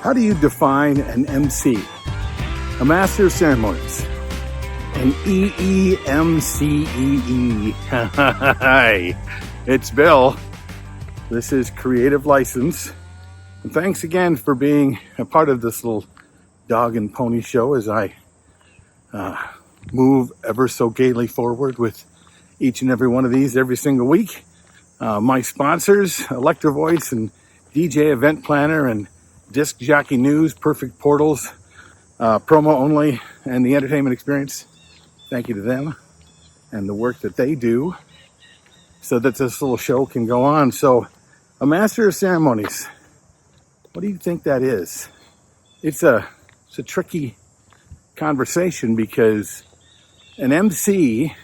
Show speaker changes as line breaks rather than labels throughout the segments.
How do you define an MC? A Master of Ceremonies. An EEMCEE. Hi, it's Bill. This is Creative License. And thanks again for being a part of this little dog and pony show as I move ever so gaily forward with each and every one of these every single week. My sponsors, Electro Voice and DJ Event Planner and Disc Jockey News, Perfect Portals, Promo Only, and the Entertainment Experience. Thank you to them and the work that they do so that this little show can go on. So, a Master of Ceremonies. What do you think that is? It's a tricky conversation because an MC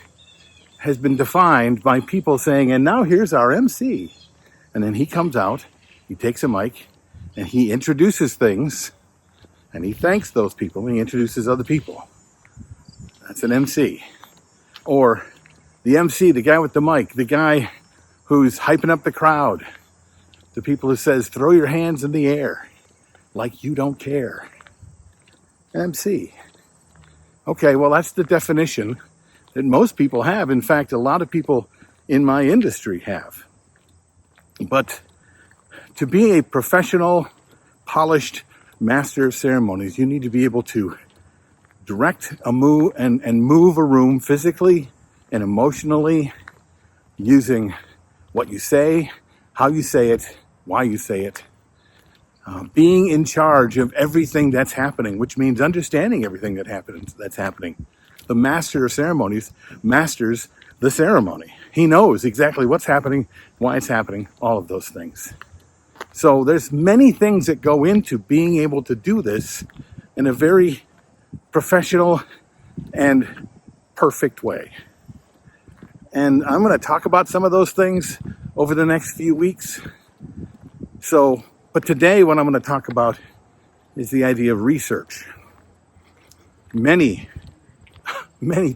has been defined by people saying, and now here's our MC. And then he comes out, he takes a mic, and he introduces things, and he thanks those people, and he introduces other people. That's an MC. Or the MC, the guy with the mic, the guy who's hyping up the crowd, the people who says, throw your hands in the air like you don't care. An MC. Okay, well, that's the definition that most people have. In fact, a lot of people in my industry have. But to be a professional, polished master of ceremonies, you need to be able to direct a move and move a room physically and emotionally using what you say, how you say it, why you say it. Being in charge of everything that's happening, which means understanding everything that's happening. The master of ceremonies masters the ceremony. He knows exactly what's happening, why it's happening, all of those things. So there's many things that go into being able to do this in a very professional and perfect way. And I'm going to talk about some of those things over the next few weeks. But today what I'm going to talk about is the idea of research. Many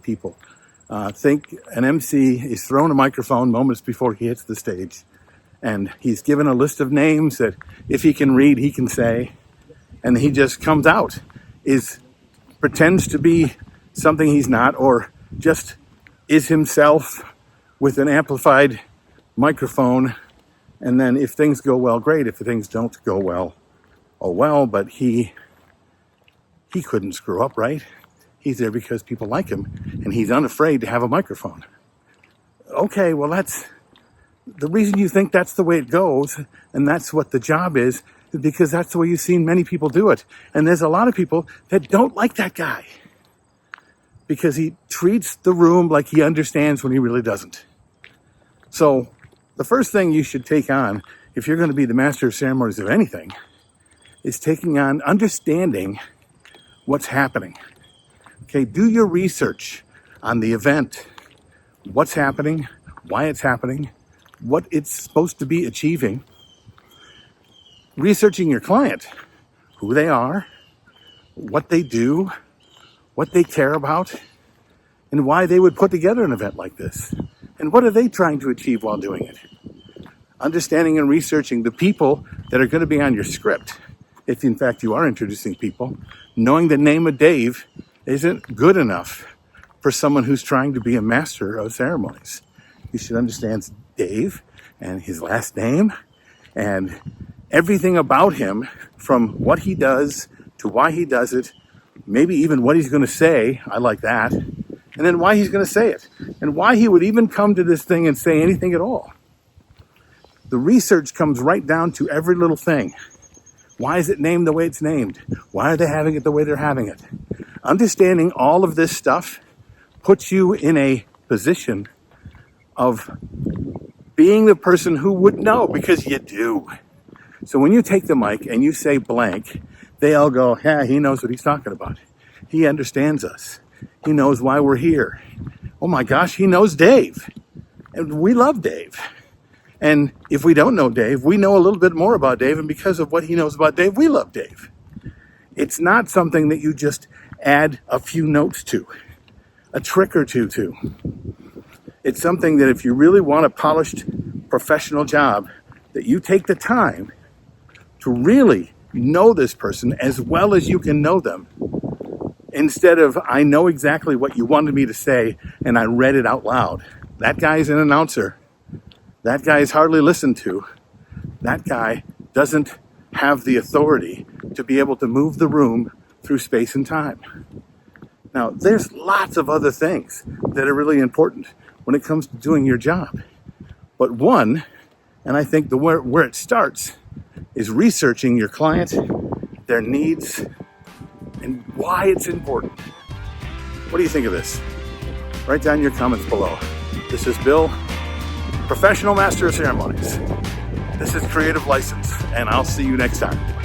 people think an MC is thrown a microphone moments before he hits the stage. And he's given a list of names that if he can read, he can say. And he just comes out, pretends to be something he's not, or just is himself with an amplified microphone. And then if things go well, great. If things don't go well, oh well, but he couldn't screw up, right? He's there because people like him, and he's unafraid to have a microphone. Okay, well, that's the reason you think that's the way it goes, and that's what the job is because that's the way you've seen many people do it. And there's a lot of people that don't like that guy because he treats the room like he understands when he really doesn't. So the first thing you should take on, if you're going to be the master of ceremonies of anything, is taking on understanding what's happening. Okay, do your research on the event, what's happening, why it's happening, what it's supposed to be achieving. Researching your client, who they are, what they do, what they care about, and why they would put together an event like this. And what are they trying to achieve while doing it? Understanding and researching the people that are going to be on your script, if in fact you are introducing people, knowing the name of Dave isn't good enough for someone who's trying to be a master of ceremonies. You should understand Dave and his last name and everything about him, from what he does to why he does it, maybe even what he's going to say. I like that. And then why he's going to say it and why he would even come to this thing and say anything at all. The research comes right down to every little thing. Why is it named the way it's named? Why are they having it the way they're having it? Understanding all of this stuff puts you in a position of being the person who would know, because you do. So when you take the mic and you say blank, they all go, yeah, he knows what he's talking about. He understands us. He knows why we're here. Oh my gosh, he knows Dave. And we love Dave. And if we don't know Dave, we know a little bit more about Dave. And because of what he knows about Dave, we love Dave. It's not something that you just add a few notes to, a trick or two to. It's something that if you really want a polished professional job, that you take the time to really know this person as well as you can know them. Instead of, I know exactly what you wanted me to say and I read it out loud. That guy's an announcer. That guy is hardly listened to. That guy doesn't have the authority to be able to move the room through space and time. Now, there's lots of other things that are really important when it comes to doing your job. But one, and I think where it starts, is researching your client, their needs, and why it's important. What do you think of this? Write down your comments below. This is Bill, Professional Master of Ceremonies. This is Creative License, and I'll see you next time.